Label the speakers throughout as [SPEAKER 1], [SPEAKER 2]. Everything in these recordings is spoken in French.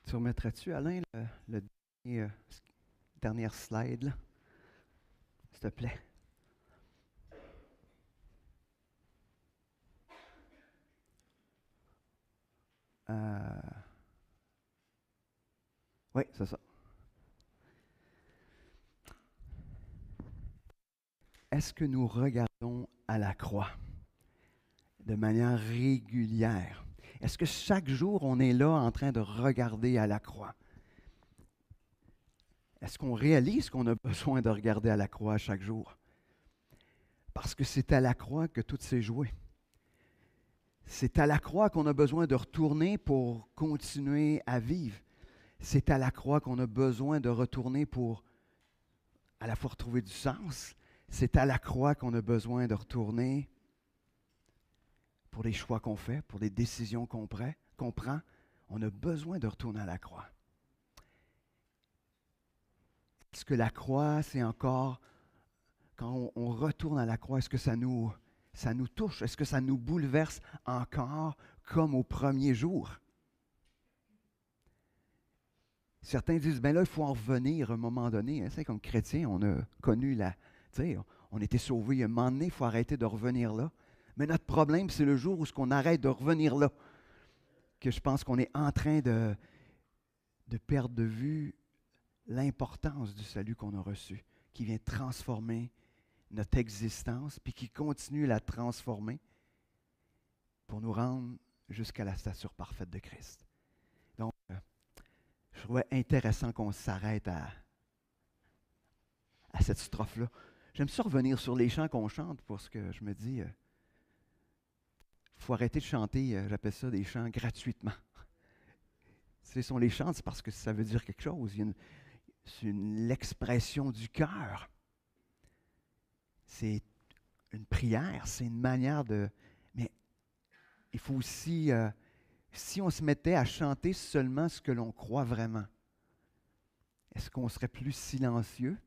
[SPEAKER 1] Tu remettrais-tu, Alain, le dernier, dernière slide, là, s'il te plaît? Oui, c'est ça. Est-ce que nous regardons à la croix de manière régulière? Est-ce que chaque jour, on est là en train de regarder à la croix? Est-ce qu'on réalise qu'on a besoin de regarder à la croix chaque jour? Parce que c'est à la croix que tout s'est joué. C'est à la croix qu'on a besoin de retourner pour continuer à vivre. C'est à la croix qu'on a besoin de retourner pour à la fois retrouver du sens. C'est à la croix qu'on a besoin de retourner pour les choix qu'on fait, pour les décisions qu'on prend. On a besoin de retourner à la croix. Est-ce que la croix, c'est encore, quand on retourne à la croix, est-ce que ça nous touche? Est-ce que ça nous bouleverse encore comme au premier jour? Certains disent, ben là, il faut en revenir à un moment donné. C'est comme chrétien, on a connu on était sauvés. À un moment donné, il faut arrêter de revenir là. Mais notre problème, c'est le jour où on arrête de revenir là, que je pense qu'on est en train de perdre de vue l'importance du salut qu'on a reçu, qui vient transformer notre existence, puis qui continue à la transformer pour nous rendre jusqu'à la stature parfaite de Christ. Donc, je trouvais intéressant qu'on s'arrête à cette strophe-là. J'aime ça revenir sur les chants qu'on chante parce que je me dis, il faut arrêter de chanter, j'appelle ça des chants gratuitement. Si on les chante, c'est parce que ça veut dire quelque chose. C'est l'expression du cœur. C'est une prière, c'est une manière de... Mais il faut aussi, si on se mettait à chanter seulement ce que l'on croit vraiment, est-ce qu'on serait plus silencieux?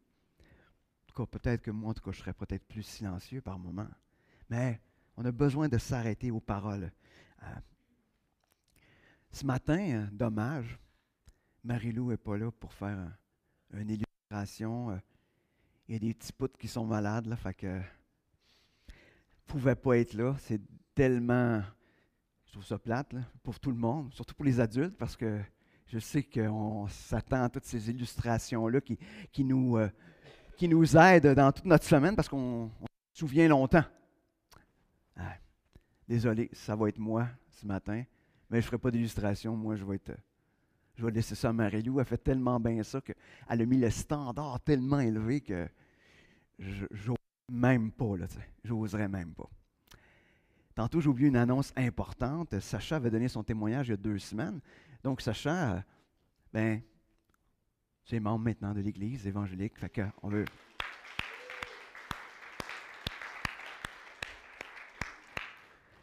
[SPEAKER 1] En tout cas, peut-être que moi, en tout cas, je serais peut-être plus silencieux par moment. Mais on a besoin de s'arrêter aux paroles. Ce matin, dommage, Marie-Lou n'est pas là pour faire une illustration. Il y a des petits poutres qui sont malades, là, fait que ne pouvait pas être là. C'est tellement, je trouve ça plate, là, pour tout le monde, surtout pour les adultes, parce que je sais qu'on s'attend à toutes ces illustrations-là qui nous aident dans toute notre semaine, parce qu'on se souvient longtemps. Désolé, ça va être moi ce matin, mais je ne ferai pas d'illustration. Moi, je vais laisser ça à Marie-Lou. Elle fait tellement bien ça qu'elle a mis le standard tellement élevé que j'ose même pas, là, j'oserais même pas. Tantôt, j'ai oublié une annonce importante. Sacha avait donné son témoignage il y a 2 semaines. Donc, Sacha, c'est membre maintenant de l'Église évangélique. Fait qu'on veut...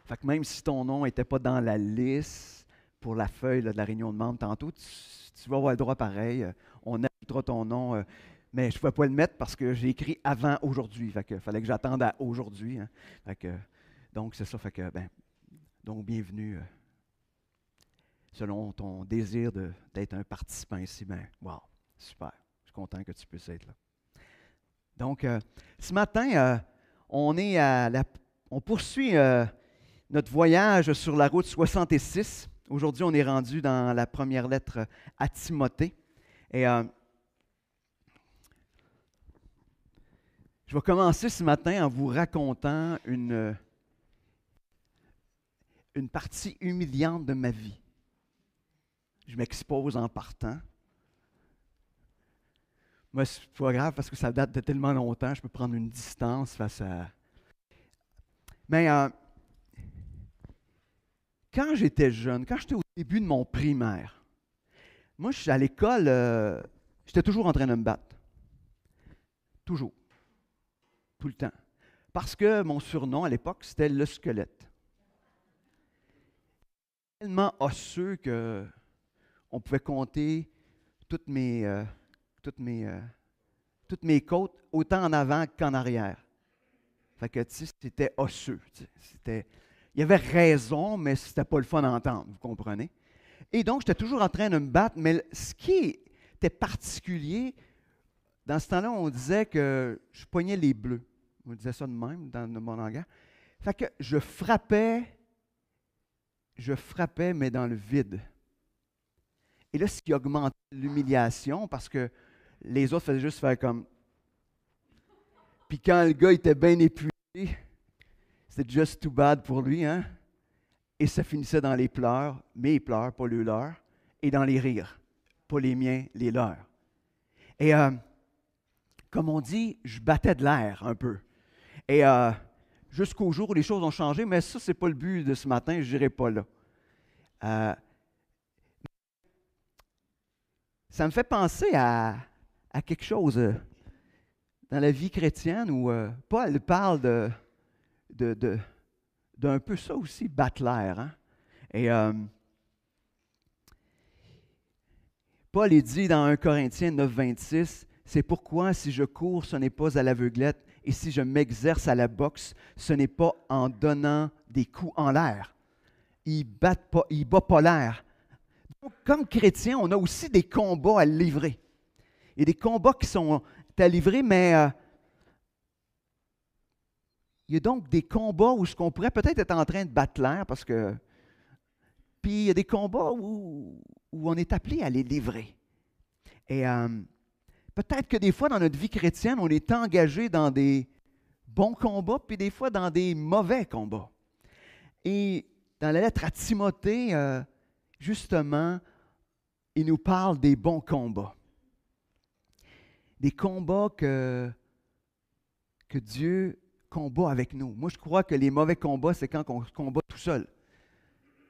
[SPEAKER 1] Fait que même si ton nom n'était pas dans la liste pour la feuille là, de la réunion de membres tantôt, tu vas avoir le droit pareil. On ajoutera ton nom. Mais je ne pouvais pas le mettre parce que j'ai écrit avant aujourd'hui. Fait que fallait que j'attende à aujourd'hui. Hein. Fait que, donc, c'est ça. Fait que, donc, bienvenue. Selon ton désir d'être un participant ici, wow, super. Je suis content que tu puisses être là. Donc, ce matin, on poursuit notre voyage sur la route 66. Aujourd'hui, on est rendu dans la première lettre à Timothée. Et je vais commencer ce matin en vous racontant une partie humiliante de ma vie. Je m'expose en partant. Moi, c'est pas grave parce que ça date de tellement longtemps, je peux prendre une distance face à... Mais quand j'étais jeune, quand j'étais au début de mon primaire, moi, à l'école, j'étais toujours en train de me battre. Toujours. Tout le temps. Parce que mon surnom à l'époque, c'était le squelette. Tellement osseux qu'on pouvait compter toutes mes côtes autant en avant qu'en arrière. Fait que, tu sais, c'était osseux. Il y avait raison, mais c'était pas le fun d'entendre, vous comprenez? Et donc, j'étais toujours en train de me battre, mais ce qui était particulier, dans ce temps-là, on disait que je poignais les bleus. On disait ça de même dans mon langage. Fait que je frappais, mais dans le vide. Et là, ce qui augmentait l'humiliation, parce que les autres faisaient juste faire comme. Puis quand le gars était bien épuisé, c'était just too bad pour lui, hein? Et ça finissait dans les pleurs, mes pleurs, pas les leurs, et dans les rires, pas les miens, les leurs. Et comme on dit, je battais de l'air un peu. Et jusqu'au jour où les choses ont changé, mais ça, ce n'est pas le but de ce matin, je n'irai pas là. Ça me fait penser à quelque chose dans la vie chrétienne où Paul parle d'un peu ça aussi, battre l'air. Hein? Et Paul est dit dans 1 Corinthiens 9, 26, « C'est pourquoi si je cours, ce n'est pas à l'aveuglette, et si je m'exerce à la boxe, ce n'est pas en donnant des coups en l'air. » Il ne bat pas l'air. Donc, comme chrétien, on a aussi des combats à livrer. Il y a des combats qui sont à livrer, mais il y a donc des combats où on pourrait peut-être être en train de battre l'air, parce que. Puis il y a des combats où on est appelé à les livrer. Et peut-être que des fois, dans notre vie chrétienne, on est engagé dans des bons combats, puis des fois dans des mauvais combats. Et dans la lettre à Timothée, justement, il nous parle des bons combats. Des combats que Dieu combat avec nous. Moi, je crois que les mauvais combats, c'est quand on combat tout seul.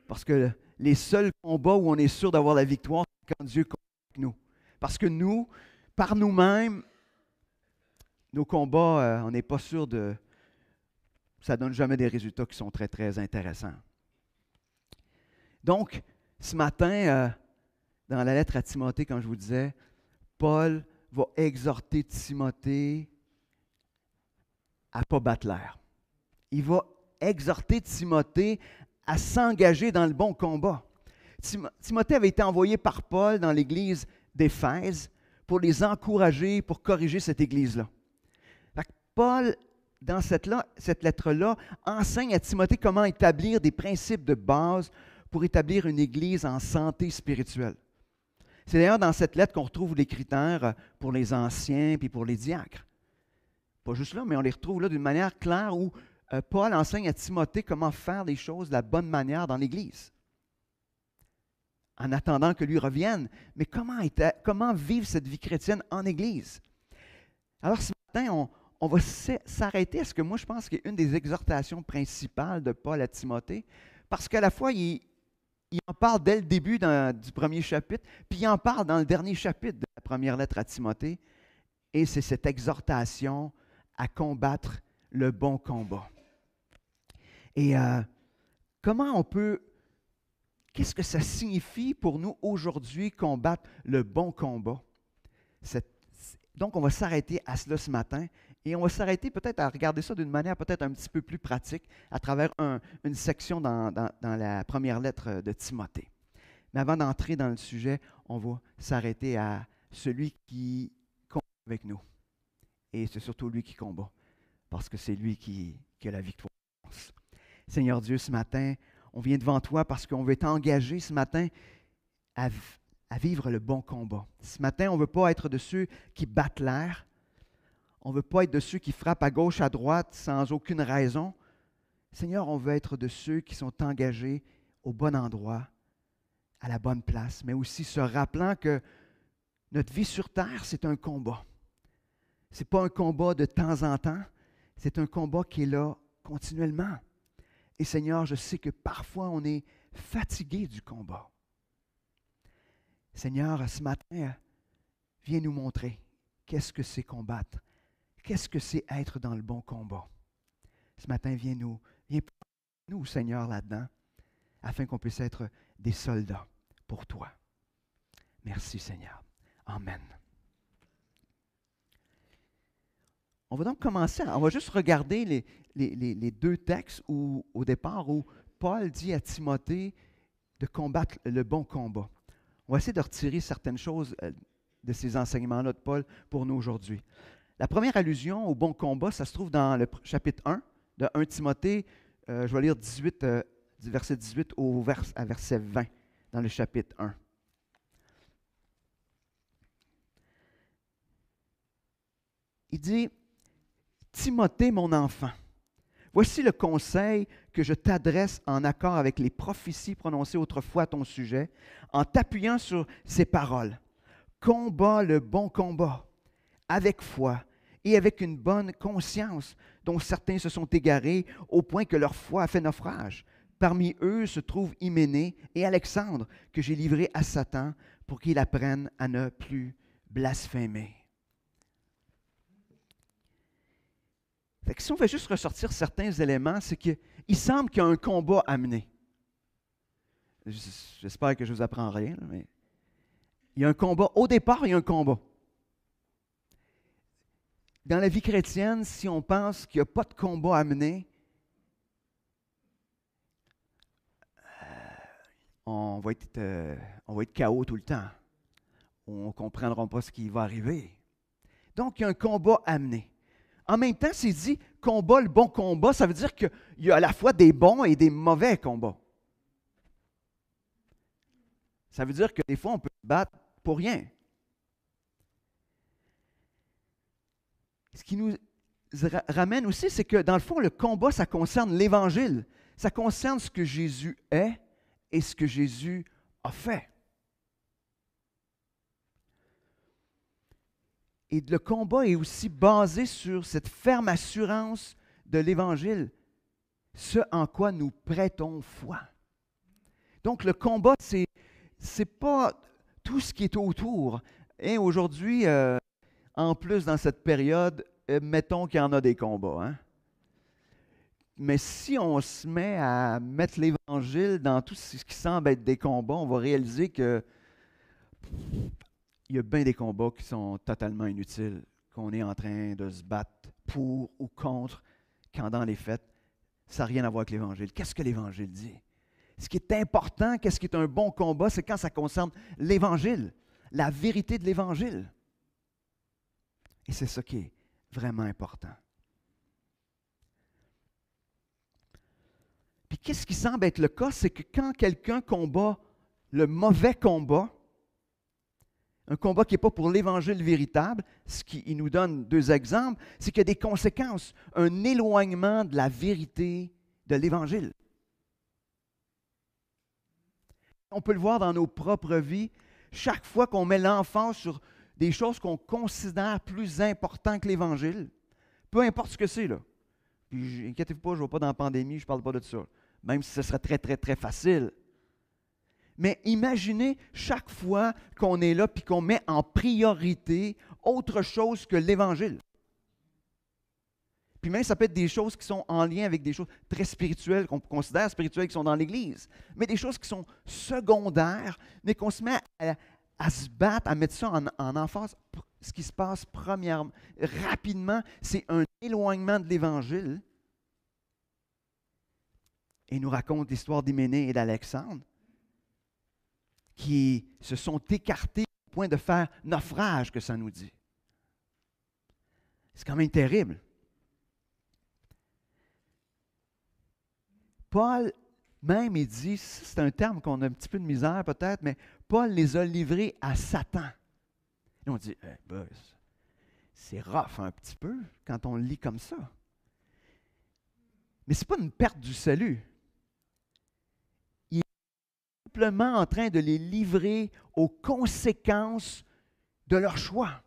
[SPEAKER 1] Parce que les seuls combats où on est sûr d'avoir la victoire, c'est quand Dieu combat avec nous. Parce que nous, par nous-mêmes, nos combats, on n'est pas sûr de. Ça ne donne jamais des résultats qui sont très, très intéressants. Donc, ce matin, dans la lettre à Timothée, comme je vous disais, Paul va exhorter Timothée à ne pas battre l'air. Il va exhorter Timothée à s'engager dans le bon combat. Timothée avait été envoyé par Paul dans l'église d'Éphèse pour les encourager, pour corriger cette église-là. Paul, dans cette lettre-là, enseigne à Timothée comment établir des principes de base pour établir une église en santé spirituelle. C'est d'ailleurs dans cette lettre qu'on retrouve les critères pour les anciens et pour les diacres. Pas juste là, mais on les retrouve là d'une manière claire où Paul enseigne à Timothée comment faire les choses de la bonne manière dans l'Église, en attendant que lui revienne. Mais comment vivre cette vie chrétienne en Église? Alors ce matin, on va s'arrêter à ce que moi je pense qu'il y a une des exhortations principales de Paul à Timothée, parce qu'à la fois, il en parle dès le début du premier chapitre, puis il en parle dans le dernier chapitre de la première lettre à Timothée, et c'est cette exhortation à combattre le bon combat. Et qu'est-ce que ça signifie pour nous aujourd'hui combattre le bon combat? Donc, on va s'arrêter à cela ce matin et on va s'arrêter peut-être à regarder ça d'une manière peut-être un petit peu plus pratique à travers une section dans la première lettre de Timothée. Mais avant d'entrer dans le sujet, on va s'arrêter à celui qui combat avec nous. Et c'est surtout lui qui combat, parce que c'est lui qui a la victoire. Seigneur Dieu, ce matin, on vient devant toi parce qu'on veut être engagé ce matin à vivre le bon combat. Ce matin, on ne veut pas être de ceux qui battent l'air. On ne veut pas être de ceux qui frappent à gauche, à droite, sans aucune raison. Seigneur, on veut être de ceux qui sont engagés au bon endroit, à la bonne place, mais aussi se rappelant que notre vie sur terre, c'est un combat. Ce n'est pas un combat de temps en temps, c'est un combat qui est là continuellement. Et Seigneur, je sais que parfois on est fatigué du combat. Seigneur, ce matin, viens nous montrer qu'est-ce que c'est combattre, qu'est-ce que c'est être dans le bon combat. Ce matin, viens nous, Seigneur, là-dedans, afin qu'on puisse être des soldats pour toi. Merci, Seigneur. Amen. On va donc commencer, on va juste regarder les deux textes où, au départ où Paul dit à Timothée de combattre le bon combat. On va essayer de retirer certaines choses de ces enseignements-là de Paul pour nous aujourd'hui. La première allusion au bon combat, ça se trouve dans le chapitre 1 de 1 Timothée. Je vais lire 18, du verset 18 à verset 20 dans le chapitre 1. Il dit, « Timothée, mon enfant, voici le conseil que je t'adresse en accord avec les prophéties prononcées autrefois à ton sujet, en t'appuyant sur ces paroles. Combat le bon combat, avec foi et avec une bonne conscience, dont certains se sont égarés au point que leur foi a fait naufrage. Parmi eux se trouvent Hyménée et Alexandre, que j'ai livrés à Satan pour qu'il apprenne à ne plus blasphémer. » Fait que si on veut juste ressortir certains éléments, c'est qu'il semble qu'il y a un combat à mener. J'espère que je ne vous apprends rien, mais il y a un combat. Au départ, il y a un combat. Dans la vie chrétienne, si on pense qu'il n'y a pas de combat à mener, on va être KO tout le temps. On ne comprendra pas ce qui va arriver. Donc, il y a un combat à mener. En même temps, c'est dit combat, le bon combat, ça veut dire qu'il y a à la fois des bons et des mauvais combats. Ça veut dire que des fois, on peut se battre pour rien. Ce qui nous ramène aussi, c'est que dans le fond, le combat, ça concerne l'Évangile. Ça concerne ce que Jésus est et ce que Jésus a fait. Et le combat est aussi basé sur cette ferme assurance de l'Évangile, ce en quoi nous prêtons foi. Donc le combat, c'est pas tout ce qui est autour. Et aujourd'hui, en plus dans cette période, mettons qu'il y en a des combats. Hein? Mais si on se met à mettre l'Évangile dans tout ce qui semble être des combats, on va réaliser que il y a bien des combats qui sont totalement inutiles, qu'on est en train de se battre pour ou contre, quand dans les faits, ça n'a rien à voir avec l'Évangile. Qu'est-ce que l'Évangile dit? Ce qui est important, qu'est-ce qui est un bon combat, c'est quand ça concerne l'Évangile, la vérité de l'Évangile. Et c'est ça qui est vraiment important. Puis qu'est-ce qui semble être le cas, c'est que quand quelqu'un combat le mauvais combat, un combat qui n'est pas pour l'Évangile véritable, ce qui il nous donne deux exemples, c'est qu'il y a des conséquences, un éloignement de la vérité de l'Évangile. On peut le voir dans nos propres vies, chaque fois qu'on met l'emphase sur des choses qu'on considère plus importantes que l'Évangile, peu importe ce que c'est, là. Puis, inquiétez-vous pas, je ne vais pas dans la pandémie, je ne parle pas de ça, même si ce serait très, très, très facile. Mais imaginez chaque fois qu'on est là et qu'on met en priorité autre chose que l'Évangile. Puis même, ça peut être des choses qui sont en lien avec des choses très spirituelles, qu'on considère spirituelles, qui sont dans l'Église. Mais des choses qui sont secondaires, mais qu'on se met à se battre, à mettre ça en emphase. Ce qui se passe premièrement, rapidement, c'est un éloignement de l'Évangile. Et il nous raconte l'histoire d'Hyménée et d'Alexandre, qui se sont écartés au point de faire naufrage, que ça nous dit. C'est quand même terrible. Paul, même, il dit, c'est un terme qu'on a un petit peu de misère peut-être, mais Paul les a livrés à Satan. Et on dit, c'est rough un petit peu quand on le lit comme ça. Mais ce n'est pas une perte du salut. Simplement en train de les livrer aux conséquences de leur choix.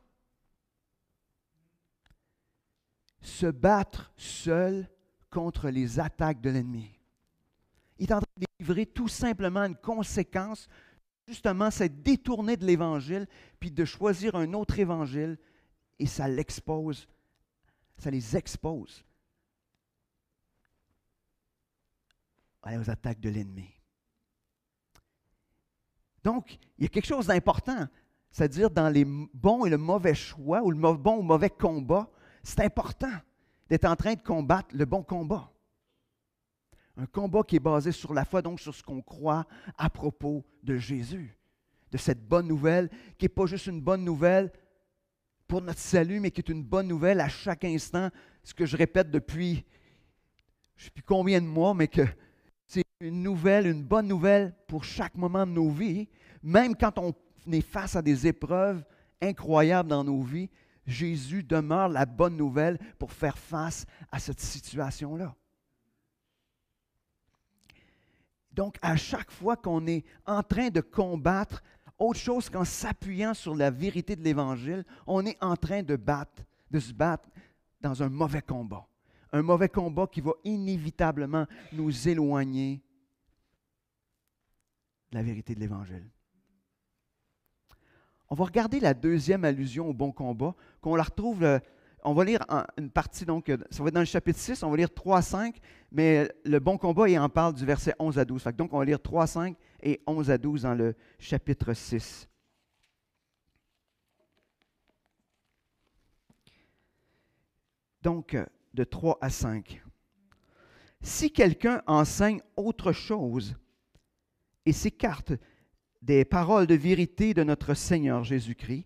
[SPEAKER 1] Se battre seul contre les attaques de l'ennemi. Il est en train de les livrer tout simplement une conséquence, justement, c'est détourner de l'Évangile, puis de choisir un autre Évangile, et ça l'expose, ça les expose aux attaques de l'ennemi. Donc, il y a quelque chose d'important, c'est-à-dire dans les bons et le mauvais choix, ou le bon ou mauvais combat, c'est important d'être en train de combattre le bon combat. Un combat qui est basé sur la foi, donc sur ce qu'on croit à propos de Jésus, de cette bonne nouvelle, qui n'est pas juste une bonne nouvelle pour notre salut, mais qui est une bonne nouvelle à chaque instant. Ce que je répète depuis, je ne sais plus combien de mois, mais que c'est une nouvelle, une bonne nouvelle pour chaque moment de nos vies. Même quand on est face à des épreuves incroyables dans nos vies, Jésus demeure la bonne nouvelle pour faire face à cette situation-là. Donc, à chaque fois qu'on est en train de combattre autre chose qu'en s'appuyant sur la vérité de l'Évangile, on est en train de se battre dans un mauvais combat. Un mauvais combat qui va inévitablement nous éloigner de la vérité de l'Évangile. On va regarder la deuxième allusion au bon combat, qu'on la retrouve, on va lire une partie, donc ça va être dans le chapitre 6, on va lire 3 à 5, mais le bon combat, il en parle du verset 11 à 12. Donc on va lire 3 à 5 et 11 à 12 dans le chapitre 6. Donc, de 3 à 5. Si quelqu'un enseigne autre chose et s'écarte des paroles de vérité de notre Seigneur Jésus-Christ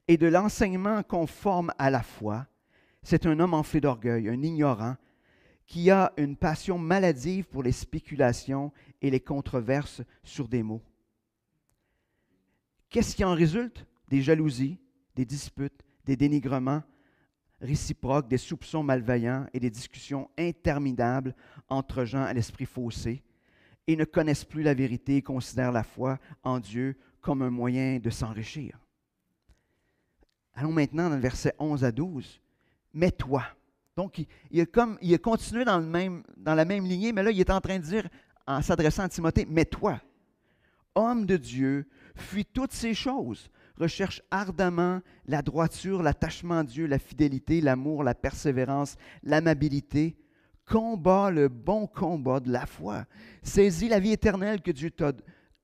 [SPEAKER 1] et de l'enseignement conforme à la foi, c'est un homme enflé d'orgueil, un ignorant, qui a une passion maladive pour les spéculations et les controverses sur des mots. Qu'est-ce qui en résulte? Des jalousies, des disputes, des dénigrements réciproques, des soupçons malveillants et des discussions interminables entre gens à l'esprit faussé, et ne connaissent plus la vérité et considèrent la foi en Dieu comme un moyen de s'enrichir. Allons maintenant dans le verset 11 à 12. « Mais toi ». Donc, il a continué dans la même lignée, mais là, il est en train de dire, en s'adressant à Timothée, « Mais toi, homme de Dieu, fuis toutes ces choses. Recherche ardemment la droiture, l'attachement à Dieu, la fidélité, l'amour, la persévérance, l'amabilité. Combat le bon combat de la foi. Saisis la vie éternelle que Dieu t'a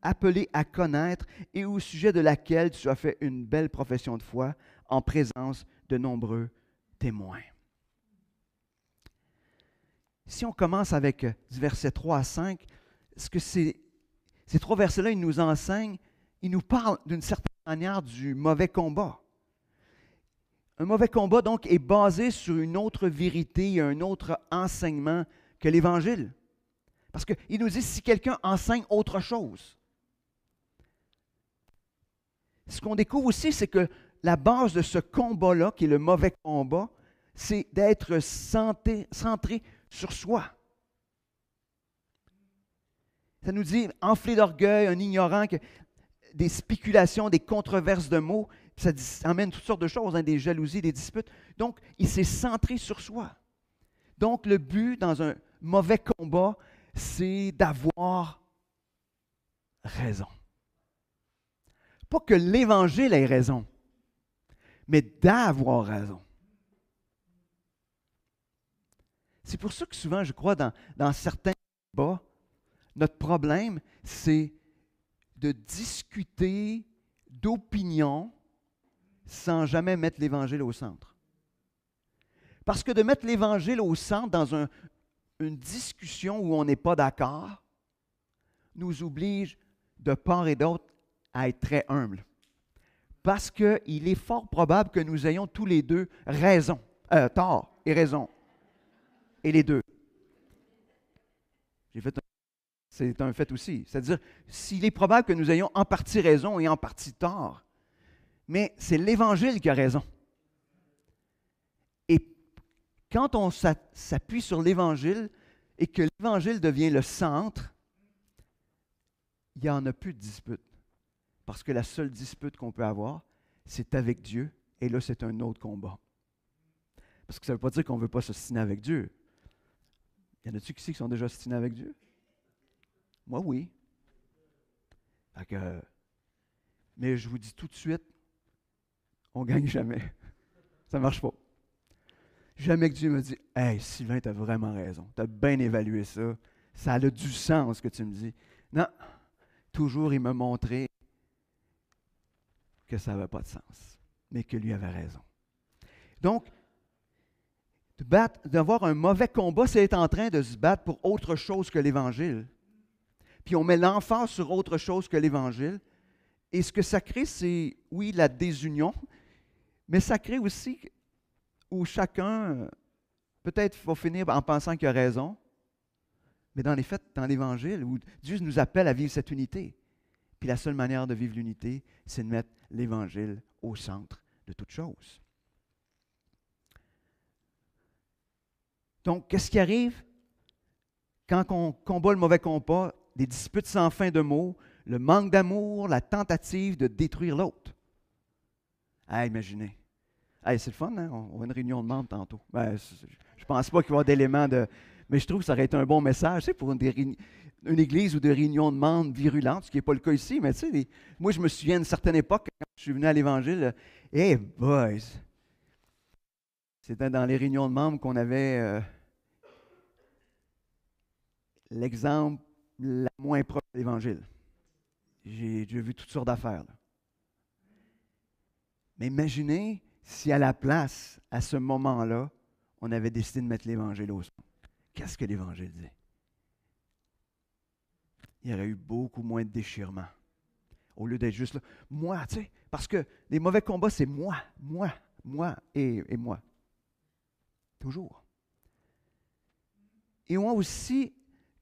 [SPEAKER 1] appelé à connaître et au sujet de laquelle tu as fait une belle profession de foi en présence de nombreux témoins. » Si on commence avec du verset 3 à 5, ce que ces trois versets-là, ils nous enseignent, ils nous parlent d'une certaine manière du mauvais combat. Un mauvais combat, donc, est basé sur une autre vérité et un autre enseignement que l'Évangile. Parce qu'il nous dit, si quelqu'un enseigne autre chose. Ce qu'on découvre aussi, c'est que la base de ce combat-là, qui est le mauvais combat, c'est d'être centré sur soi. Ça nous dit, enflé d'orgueil, un ignorant, des spéculations, des controverses de mots, ça emmène toutes sortes de choses, des jalousies, des disputes. Donc, il s'est centré sur soi. Donc, le but dans un mauvais combat, c'est d'avoir raison. Pas que l'Évangile ait raison, mais d'avoir raison. C'est pour ça que souvent, je crois, dans certains débats, notre problème, c'est de discuter d'opinions sans jamais mettre l'Évangile au centre. Parce que de mettre l'Évangile au centre dans une discussion où on n'est pas d'accord, nous oblige de part et d'autre à être très humbles. Parce qu'il est fort probable que nous ayons tous les deux raison, tort et raison. Et les deux. C'est un fait aussi. C'est-à-dire, s'il est probable que nous ayons en partie raison et en partie tort, mais c'est l'Évangile qui a raison. Et quand on s'appuie sur l'Évangile et que l'Évangile devient le centre, il n'y en a plus de dispute. Parce que la seule dispute qu'on peut avoir, c'est avec Dieu, et là, c'est un autre combat. Parce que ça ne veut pas dire qu'on ne veut pas s'ostiner avec Dieu. Y en a-tu ici qui sont déjà ostinés avec Dieu? Moi, oui. Mais je vous dis tout de suite, on ne gagne jamais. Ça ne marche pas. Jamais que Dieu me dit, « Hey, Sylvain, tu as vraiment raison. Tu as bien évalué ça. Ça a du sens ce que tu me dis. » Non. Toujours, il m'a montré que ça n'avait pas de sens, mais que lui avait raison. Donc, D'avoir un mauvais combat, c'est être en train de se battre pour autre chose que l'Évangile. Puis on met l'emphase sur autre chose que l'Évangile. Et ce que ça crée, c'est, oui, la désunion, mais ça crée aussi où chacun, peut-être, va finir en pensant qu'il a raison, mais dans les faits, dans l'Évangile, où Dieu nous appelle à vivre cette unité. Puis la seule manière de vivre l'unité, c'est de mettre l'Évangile au centre de toute chose. Donc, qu'est-ce qui arrive quand on combat le mauvais combat, des disputes sans fin de mots, le manque d'amour, la tentative de détruire l'autre? Ah, imaginez. Hey, c'est le fun, hein? On a une réunion de membres tantôt. Ben, je ne pense pas qu'il va y avoir d'éléments de... Mais je trouve que ça aurait été un bon message, tu sais, pour une église ou des réunions de membres virulentes, ce qui n'est pas le cas ici, mais tu sais, moi, je me souviens d'une certaine époque, quand je suis venu à l'Évangile, hey boys! C'était dans les réunions de membres qu'on avait l'exemple la moins proche de l'Évangile. J'ai vu toutes sortes d'affaires, là. Mais imaginez si à la place, à ce moment-là, on avait décidé de mettre l'Évangile au centre. Qu'est-ce que l'Évangile dit? Il y aurait eu beaucoup moins de déchirement. Au lieu d'être juste là, moi, tu sais, parce que les mauvais combats, c'est moi et moi. Toujours. Et on voit aussi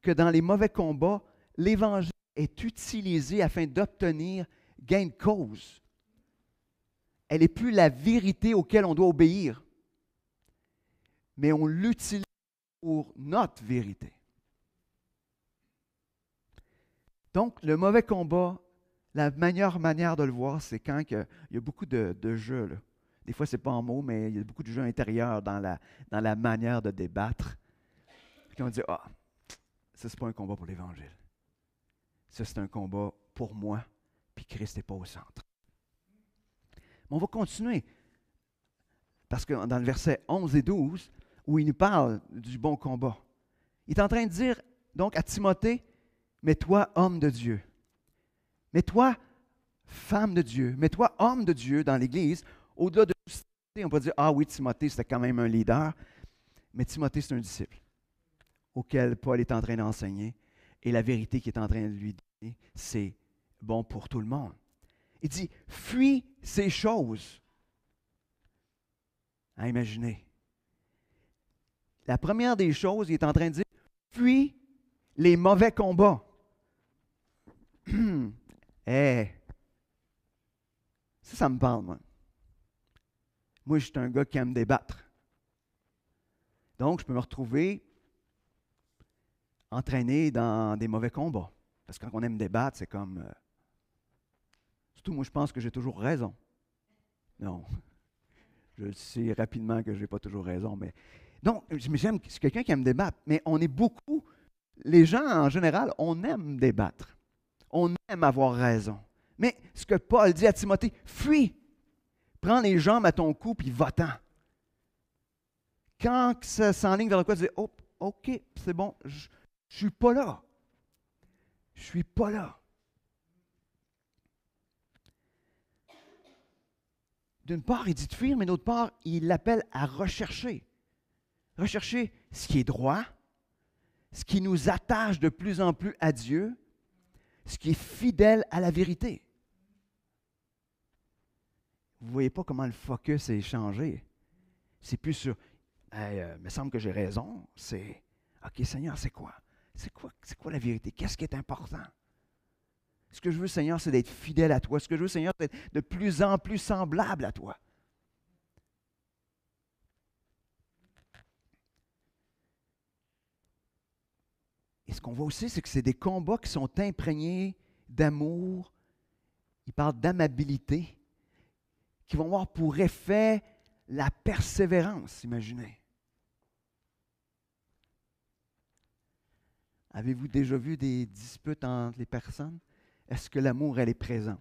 [SPEAKER 1] que dans les mauvais combats, l'Évangile est utilisé afin d'obtenir gain de cause. Elle n'est plus la vérité auquel on doit obéir, mais on l'utilise pour notre vérité. Donc, le mauvais combat, la meilleure manière de le voir, c'est quand il y a beaucoup de jeux, là. Des fois, ce n'est pas en mots, mais il y a beaucoup de jeux intérieurs dans la manière de débattre. Puis on dit, ah, ça, c'est pas un combat pour l'Évangile. Ça, c'est un combat pour moi, puis Christ n'est pas au centre. Mais on va continuer. Parce que dans le verset 11 et 12, où il nous parle du bon combat, il est en train de dire donc à Timothée, mais toi, homme de Dieu, mais toi, femme de Dieu, mais toi, homme de Dieu dans l'Église, au-delà de tout ça, on peut dire, ah oui, Timothée, c'était quand même un leader, mais Timothée, c'est un disciple auquel Paul est en train d'enseigner, et la vérité qu'il est en train de lui donner, c'est bon pour tout le monde. Il dit, fuis ces choses. À imaginer. La première des choses, il est en train de dire, fuis les mauvais combats. Hey, ça me parle, moi. Moi, je suis un gars qui aime débattre. Donc, je peux me retrouver entraîné dans des mauvais combats. Parce que quand on aime débattre, c'est comme... surtout, moi, je pense que j'ai toujours raison. Non. Je sais rapidement que je n'ai pas toujours raison. Mais donc, j'aime, c'est quelqu'un qui aime débattre. Mais on est beaucoup... Les gens, en général, on aime débattre. On aime avoir raison. Mais ce que Paul dit à Timothée, fuis. Prends les jambes à ton cou, puis va-t'en. Quand ça s'enligne vers le quoi, tu dis, oh, OK, c'est bon, je ne suis pas là. Je ne suis pas là. D'une part, il dit de fuir, mais d'autre part, il l'appelle à rechercher. Rechercher ce qui est droit, ce qui nous attache de plus en plus à Dieu, ce qui est fidèle à la vérité. Vous ne voyez pas comment le focus est changé. C'est plus sur hey, il me semble que j'ai raison. C'est OK, Seigneur, c'est quoi? C'est quoi la vérité? Qu'est-ce qui est important? Ce que je veux, Seigneur, c'est d'être fidèle à toi. Ce que je veux, Seigneur, c'est d'être de plus en plus semblable à toi. Et ce qu'on voit aussi, c'est que c'est des combats qui sont imprégnés d'amour. Il parle d'amabilité, qui vont avoir pour effet la persévérance, imaginez. Avez-vous déjà vu des disputes entre les personnes? Est-ce que l'amour, elle est présent?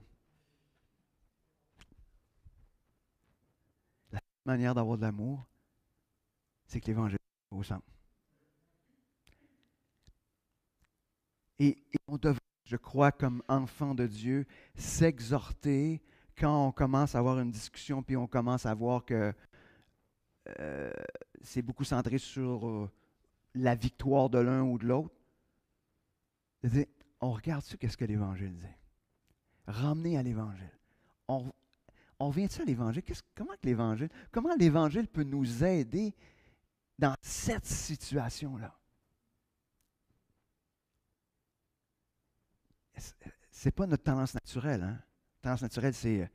[SPEAKER 1] La seule manière d'avoir de l'amour, c'est que l'Évangile est au centre. Et on devrait, je crois, comme enfant de Dieu, s'exhorter quand on commence à avoir une discussion, puis on commence à voir que c'est beaucoup centré sur la victoire de l'un ou de l'autre. C'est-à-dire, on regarde ça, qu'est-ce que l'Évangile dit. Ramener à l'Évangile. On revient-tu à l'Évangile? Comment l'Évangile peut nous aider dans cette situation-là? Ce n'est pas notre tendance naturelle. Hein? La tendance naturelle, c'est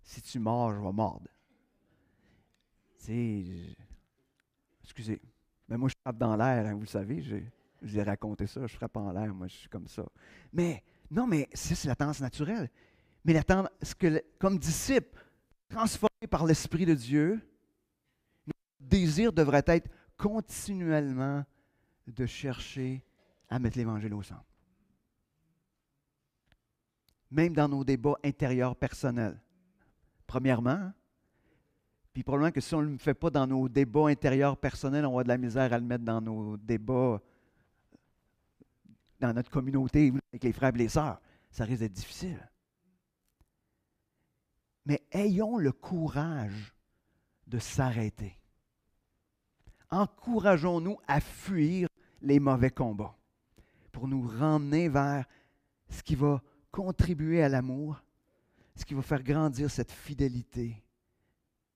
[SPEAKER 1] si tu mords, je vais mordre. Excusez, mais moi je frappe dans l'air, hein, vous le savez, je vous ai raconté ça, je frappe en l'air, moi je suis comme ça. Mais non, mais c'est la tendance naturelle. Mais comme disciple, transformé par l'Esprit de Dieu, notre désir devrait être continuellement de chercher à mettre l'Évangile au centre. Même dans nos débats intérieurs personnels. Premièrement, puis probablement que si on ne le fait pas dans nos débats intérieurs personnels, on va de la misère à le mettre dans nos débats dans notre communauté avec les frères et les sœurs. Ça risque d'être difficile. Mais ayons le courage de s'arrêter. Encourageons-nous à fuir les mauvais combats pour nous ramener vers ce qui va contribuer à l'amour, ce qui va faire grandir cette fidélité,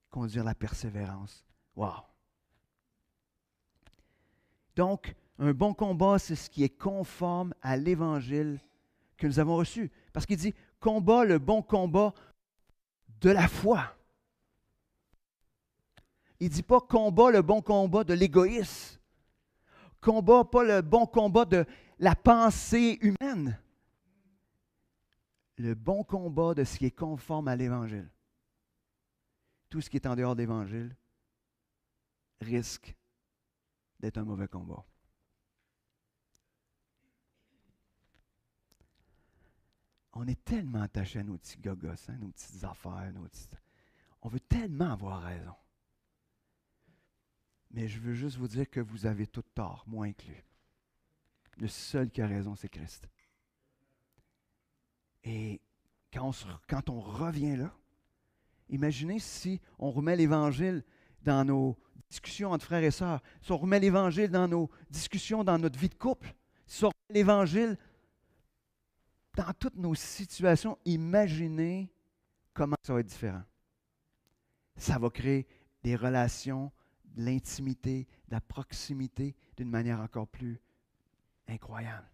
[SPEAKER 1] conduire la persévérance. Wow! Donc, un bon combat, c'est ce qui est conforme à l'Évangile que nous avons reçu. Parce qu'il dit, combat le bon combat de la foi. Il ne dit pas combat le bon combat de l'égoïsme. Combat pas le bon combat de la pensée humaine. Le bon combat de ce qui est conforme à l'Évangile. Tout ce qui est en dehors de l'Évangile risque d'être un mauvais combat. On est tellement attaché à nos petits gogos, hein, nos petites affaires, on veut tellement avoir raison. Mais je veux juste vous dire que vous avez tout tort, moi inclus. Le seul qui a raison, c'est Christ. Et quand on revient là, imaginez si on remet l'Évangile dans nos discussions entre frères et sœurs, si on remet l'Évangile dans nos discussions dans notre vie de couple, si on remet l'Évangile dans toutes nos situations, imaginez comment ça va être différent. Ça va créer des relations, de l'intimité, de la proximité d'une manière encore plus incroyable.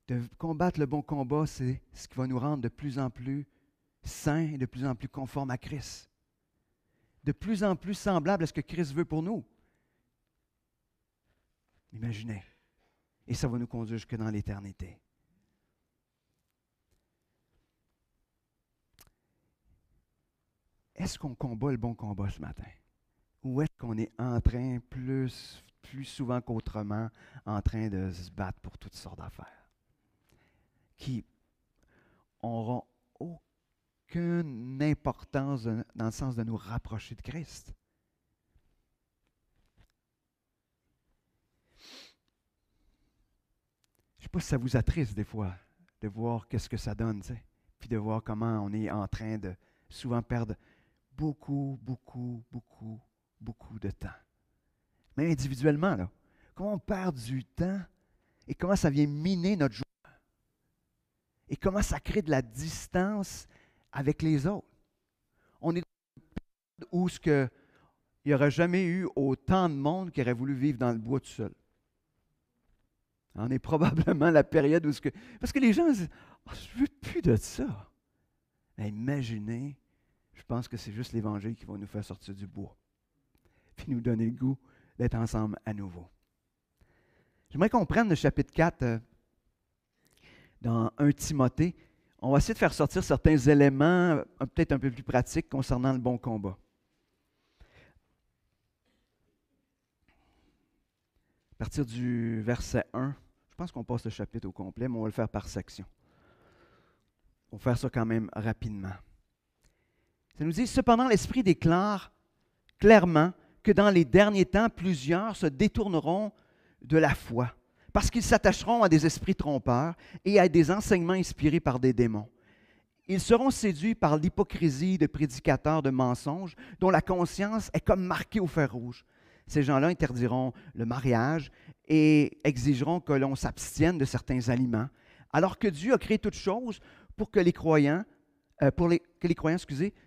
[SPEAKER 1] De combattre le bon combat, c'est ce qui va nous rendre de plus en plus saints et de plus en plus conformes à Christ. De plus en plus semblables à ce que Christ veut pour nous. Imaginez. Et ça va nous conduire jusque dans l'éternité. Est-ce qu'on combat le bon combat ce matin? Ou est-ce qu'on est en train, plus souvent qu'autrement, en train de se battre pour toutes sortes d'affaires qui n'auront aucune importance dans le sens de nous rapprocher de Christ? Je ne sais pas si ça vous attriste des fois de voir qu'est-ce que ça donne, tu sais, puis de voir comment on est en train de souvent perdre beaucoup de temps. Même individuellement, là. Comment on perd du temps et comment ça vient miner notre joie. Et comment ça crée de la distance avec les autres. On est dans une période où il n'y aurait jamais eu autant de monde qui aurait voulu vivre dans le bois tout seul. On est probablement la période où... Parce que les gens disent « je ne veux plus de ça. » Mais imaginez, je pense que c'est juste l'Évangile qui va nous faire sortir du bois. Puis nous donner le goût d'être ensemble à nouveau. J'aimerais qu'on prenne le chapitre 4 dans 1 Timothée. On va essayer de faire sortir certains éléments peut-être un peu plus pratiques concernant le bon combat. À partir du verset 1, je pense qu'on passe le chapitre au complet, mais on va le faire par section. On va faire ça quand même rapidement. Ça nous dit, cependant, l'Esprit déclare clairement que dans les derniers temps, plusieurs se détourneront de la foi, parce qu'ils s'attacheront à des esprits trompeurs et à des enseignements inspirés par des démons. Ils seront séduits par l'hypocrisie de prédicateurs de mensonges dont la conscience est comme marquée au fer rouge. Ces gens-là interdiront le mariage et exigeront que l'on s'abstienne de certains aliments, alors que Dieu a créé toutes choses pour que les croyants,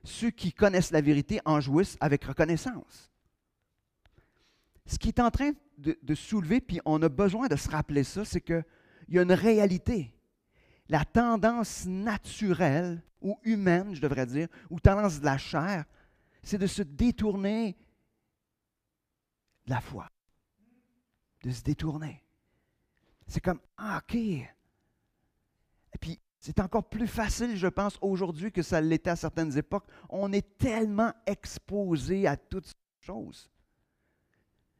[SPEAKER 1] ceux qui connaissent la vérité en jouissent avec reconnaissance. Ce qui est en train de soulever, puis on a besoin de se rappeler ça, c'est qu'il y a une réalité. La tendance naturelle, ou humaine, je devrais dire, ou tendance de la chair, c'est de se détourner de la foi. De se détourner. C'est comme, OK. Et puis, c'est encore plus facile, je pense, aujourd'hui que ça l'était à certaines époques. On est tellement exposé à toutes ces choses.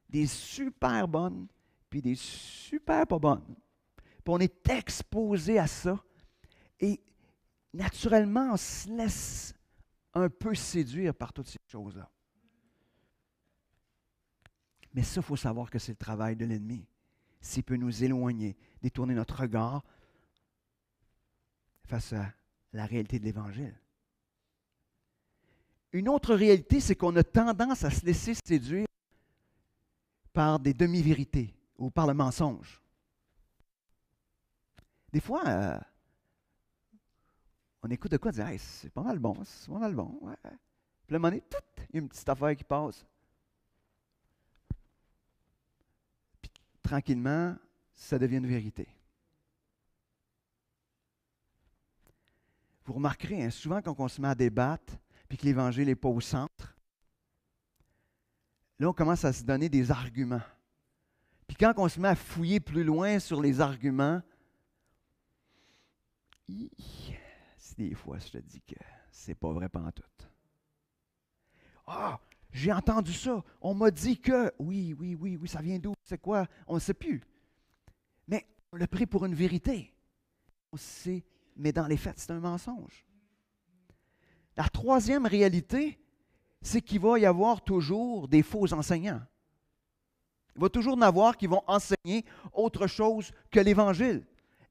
[SPEAKER 1] Des super bonnes, puis des super pas bonnes. Puis on est exposé à ça. Et naturellement, on se laisse un peu séduire par toutes ces choses-là. Mais ça, il faut savoir que c'est le travail de l'ennemi. S'il peut nous éloigner, détourner notre regard face à la réalité de l'Évangile. Une autre réalité, c'est qu'on a tendance à se laisser séduire par des demi-vérités ou par le mensonge. Des fois, on écoute de quoi, on dit hey, c'est pas mal bon, c'est pas mal bon. Ouais. Puis à un moment donné, il y a une petite affaire qui passe. Puis tranquillement, ça devient une vérité. Vous remarquerez, hein, souvent quand on se met à débattre, puis que l'Évangile n'est pas au centre, là, on commence à se donner des arguments. Puis quand on se met à fouiller plus loin sur les arguments, des fois, je te dis que c'est pas vrai pantoute. Ah, j'ai entendu ça. On m'a dit que. Oui, ça vient d'où? C'est quoi? On ne sait plus. Mais on l'a pris pour une vérité. On sait, mais dans les faits, c'est un mensonge. La troisième réalité, c'est qu'il va y avoir toujours des faux enseignants. Il va toujours en avoir qui vont enseigner autre chose que l'Évangile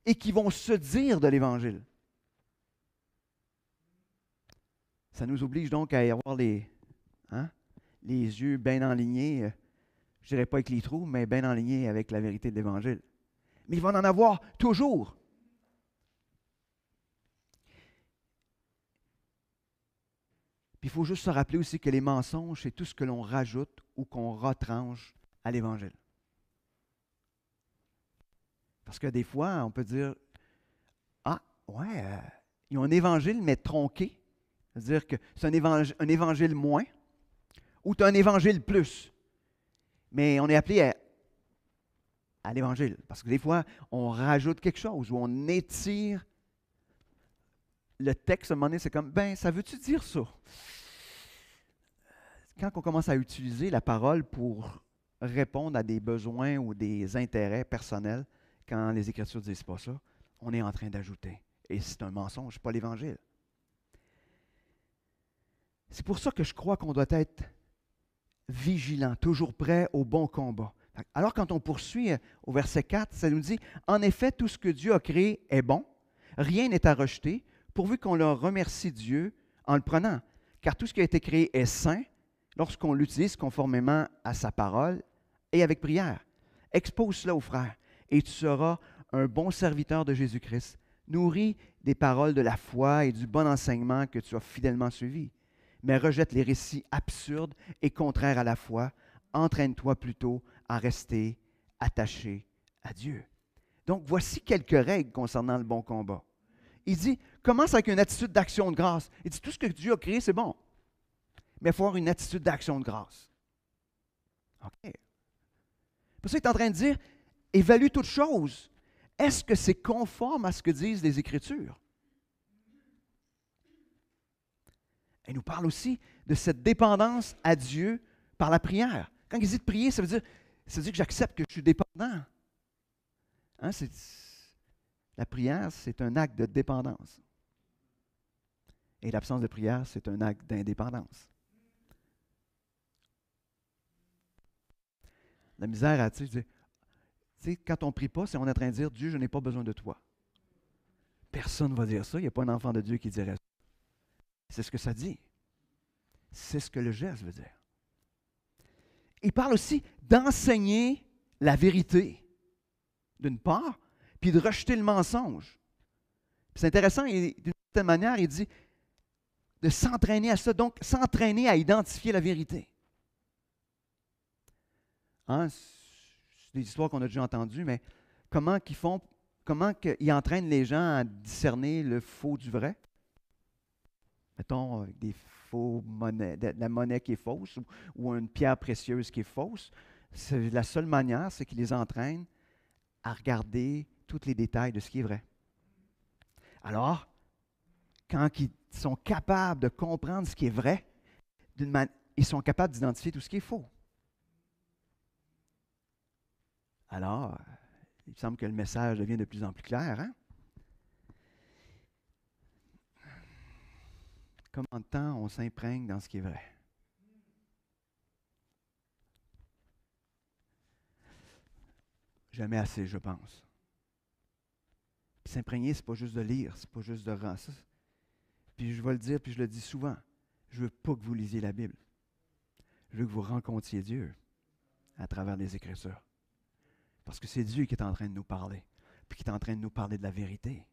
[SPEAKER 1] et qui vont se dire de l'Évangile. Ça nous oblige donc à y avoir les yeux bien enlignés, je ne dirais pas avec les trous, mais bien enlignés avec la vérité de l'Évangile. Mais il va en avoir toujours. Puis il faut juste se rappeler aussi que les mensonges, c'est tout ce que l'on rajoute ou qu'on retranche à l'Évangile. Parce que des fois, on peut dire, ils ont un évangile, mais tronqué. C'est-à-dire que c'est un évangile moins, ou tu as un évangile plus. Mais on est appelé à l'évangile. Parce que des fois, on rajoute quelque chose, ou on étire le texte. À un moment donné, c'est comme, ça veut-tu dire ça? Quand on commence à utiliser la parole pour répondre à des besoins ou des intérêts personnels, quand les Écritures ne disent pas ça, on est en train d'ajouter. Et c'est un mensonge, pas l'Évangile. C'est pour ça que je crois qu'on doit être vigilant, toujours prêt au bon combat. Alors quand on poursuit au verset 4, ça nous dit « En effet, tout ce que Dieu a créé est bon, rien n'est à rejeter, pourvu qu'on le remercie Dieu en le prenant. Car tout ce qui a été créé est saint lorsqu'on l'utilise conformément à sa parole et avec prière. Expose cela aux frères, et tu seras un bon serviteur de Jésus-Christ, nourri des paroles de la foi et du bon enseignement que tu as fidèlement suivi. Mais rejette les récits absurdes et contraires à la foi. Entraîne-toi plutôt à rester attaché à Dieu. » Donc, voici quelques règles concernant le bon combat. Il dit, commence avec une attitude d'action de grâce. Il dit, tout ce que Dieu a créé, c'est bon. Mais il faut avoir une attitude d'action de grâce. OK. Pour ça, il est en train de dire, évalue toutes choses. Est-ce que c'est conforme à ce que disent les Écritures? Il nous parle aussi de cette dépendance à Dieu par la prière. Quand il dit de prier, ça veut dire que j'accepte que je suis dépendant. La prière, c'est un acte de dépendance. Et l'absence de prière, c'est un acte d'indépendance. La misère à, quand on ne prie pas, c'est on est en train de dire, Dieu, je n'ai pas besoin de toi. Personne ne va dire ça. Il n'y a pas un enfant de Dieu qui dirait ça. C'est ce que ça dit. C'est ce que le geste veut dire. Il parle aussi d'enseigner la vérité, d'une part, puis de rejeter le mensonge. Puis c'est intéressant, d'une certaine manière, il dit de s'entraîner à ça, donc s'entraîner à identifier la vérité. Hein? C'est des histoires qu'on a déjà entendues, mais comment ils entraînent les gens à discerner le faux du vrai? Mettons, avec des faux monnaies, de la monnaie qui est fausse ou une pierre précieuse qui est fausse. La seule manière, c'est qu'ils les entraînent à regarder tous les détails de ce qui est vrai. Alors, quand ils sont capables de comprendre ce qui est vrai, ils sont capables d'identifier tout ce qui est faux. Alors, il me semble que le message devient de plus en plus clair. Hein? Comment de temps on s'imprègne dans ce qui est vrai? Jamais assez, je pense. Puis s'imprégner, ce n'est pas juste de lire, ce n'est pas juste de rendre ça. Puis je vais le dire, puis je le dis souvent, je ne veux pas que vous lisiez la Bible. Je veux que vous rencontriez Dieu à travers les Écritures. Parce que c'est Dieu qui est en train de nous parler, puis qui est en train de nous parler de la vérité.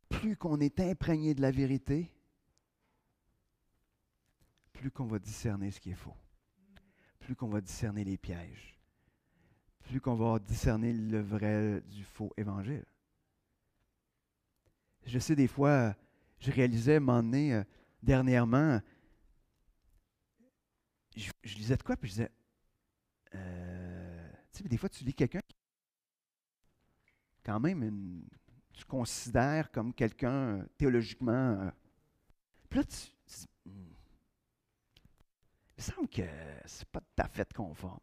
[SPEAKER 1] Plus qu'on est imprégné de la vérité, plus qu'on va discerner ce qui est faux. Plus qu'on va discerner les pièges. Plus qu'on va discerner le vrai du faux évangile. Je sais, des fois, je réalisais, à un moment donné, dernièrement, je lisais de quoi, puis je disais, tu sais, des fois, tu lis quelqu'un qui, quand même, tu considères comme quelqu'un théologiquement. Puis là, tu dis, il me semble que c'est pas tout à fait conforme.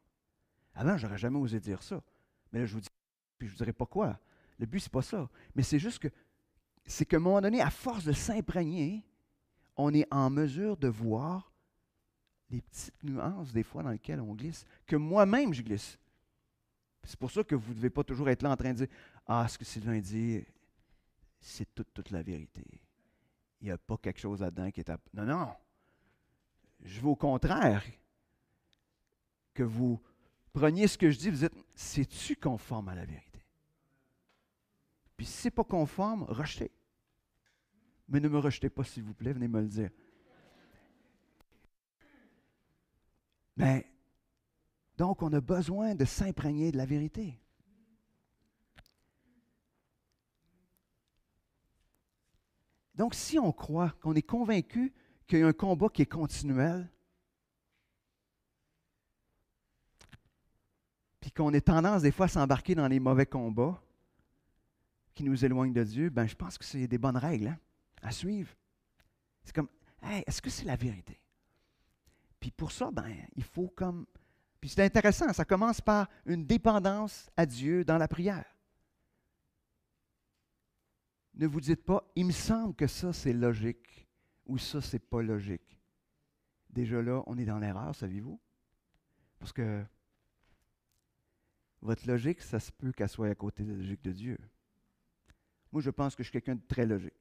[SPEAKER 1] Avant, j'aurais jamais osé dire ça. Mais là, je vous dis, puis je ne vous dirai pas quoi. Le but, c'est pas ça. Mais c'est juste que, c'est qu'à un moment donné, à force de s'imprégner, on est en mesure de voir les petites nuances, des fois, dans lesquelles on glisse, que moi-même, je glisse. C'est pour ça que vous ne devez pas toujours être là en train de dire, ah, ce que Sylvain dit, c'est toute la vérité. Il n'y a pas quelque chose là-dedans qui est à... Non, non. Je veux au contraire que vous preniez ce que je dis, vous dites, c'est-tu conforme à la vérité? Puis si ce n'est pas conforme, rejetez. Mais ne me rejetez pas, s'il vous plaît, venez me le dire. Mais, donc, on a besoin de s'imprégner de la vérité. Donc, si on croit, qu'on est convaincu qu'il y a un combat qui est continuel, puis qu'on ait tendance des fois à s'embarquer dans les mauvais combats qui nous éloignent de Dieu, ben je pense que c'est des bonnes règles à suivre. C'est comme, hey, est-ce que c'est la vérité? Puis pour ça, ben il faut comme... Puis c'est intéressant, ça commence par une dépendance à Dieu dans la prière. Ne vous dites pas, il me semble que ça c'est logique ou ça c'est pas logique. Déjà là, on est dans l'erreur, saviez-vous? Parce que votre logique, ça se peut qu'elle soit à côté de la logique de Dieu. Moi, je pense que je suis quelqu'un de très logique.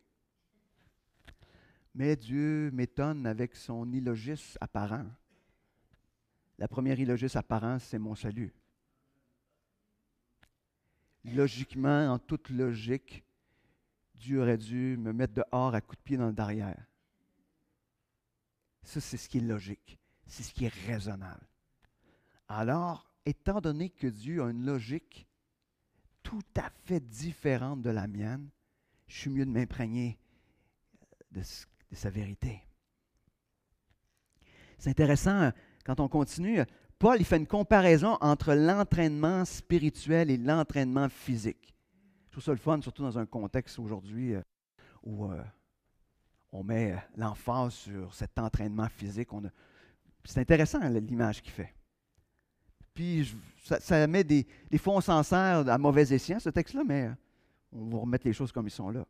[SPEAKER 1] Mais Dieu m'étonne avec son illogisme apparent. La première illogisme apparent, c'est mon salut. Logiquement, en toute logique, Dieu aurait dû me mettre dehors à coups de pied dans le derrière. Ça, c'est ce qui est logique. C'est ce qui est raisonnable. Alors, étant donné que Dieu a une logique tout à fait différente de la mienne, je suis mieux de m'imprégner de sa vérité. C'est intéressant, quand on continue, Paul il fait une comparaison entre l'entraînement spirituel et l'entraînement physique. Je trouve ça le fun, surtout dans un contexte aujourd'hui où on met l'emphase sur cet entraînement physique. C'est intéressant l'image qu'il fait. Puis ça met des fois on s'en sert à mauvais escient, ce texte-là, mais on va remettre les choses comme ils sont là.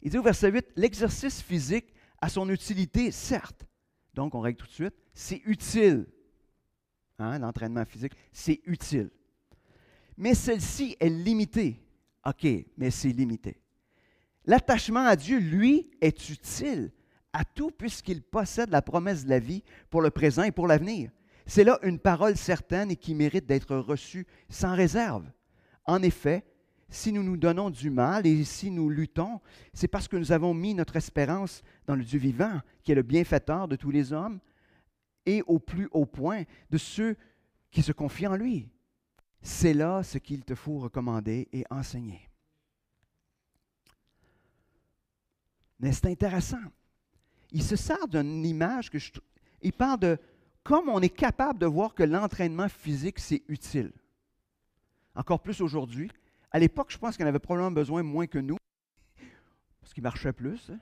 [SPEAKER 1] Il dit au verset 8, l'exercice physique a son utilité, certes. Donc, on règle tout de suite, c'est utile. Hein, l'entraînement physique, c'est utile. Mais celle-ci est limitée. OK, mais c'est limité. L'attachement à Dieu, lui, est utile à tout puisqu'il possède la promesse de la vie pour le présent et pour l'avenir. C'est là une parole certaine et qui mérite d'être reçue sans réserve. En effet, si nous nous donnons du mal et si nous luttons, c'est parce que nous avons mis notre espérance dans le Dieu vivant, qui est le bienfaiteur de tous les hommes et au plus haut point de ceux qui se confient en lui. C'est là ce qu'il te faut recommander et enseigner. Mais c'est intéressant. Il se sert d'une image il parle de comme on est capable de voir que l'entraînement physique, c'est utile. Encore plus aujourd'hui. À l'époque, je pense qu'il en avait probablement besoin moins que nous, parce qu'il marchait plus. Hein.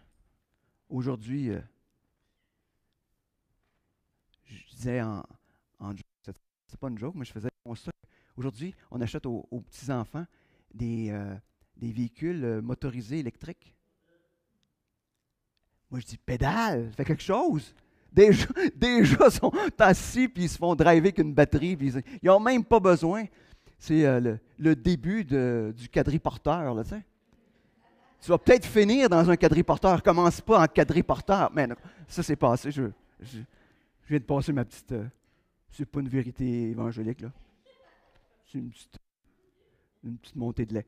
[SPEAKER 1] Aujourd'hui, je disais c'est pas une joke, mais je faisais un constat. Aujourd'hui, on achète aux petits-enfants des véhicules motorisés électriques. Moi, je dis, pédale, fais quelque chose. Déjà, ils sont assis puis ils se font driver avec une batterie. Puis ils n'ont même pas besoin. C'est le début du quadriporteur. Là, tu sais. Tu vas peut-être finir dans un quadriporteur. Commence pas en quadriporteur. Mais non, ça, c'est passé. Je viens de passer ma petite... c'est pas une vérité évangélique. Là. C'est une petite montée de lait.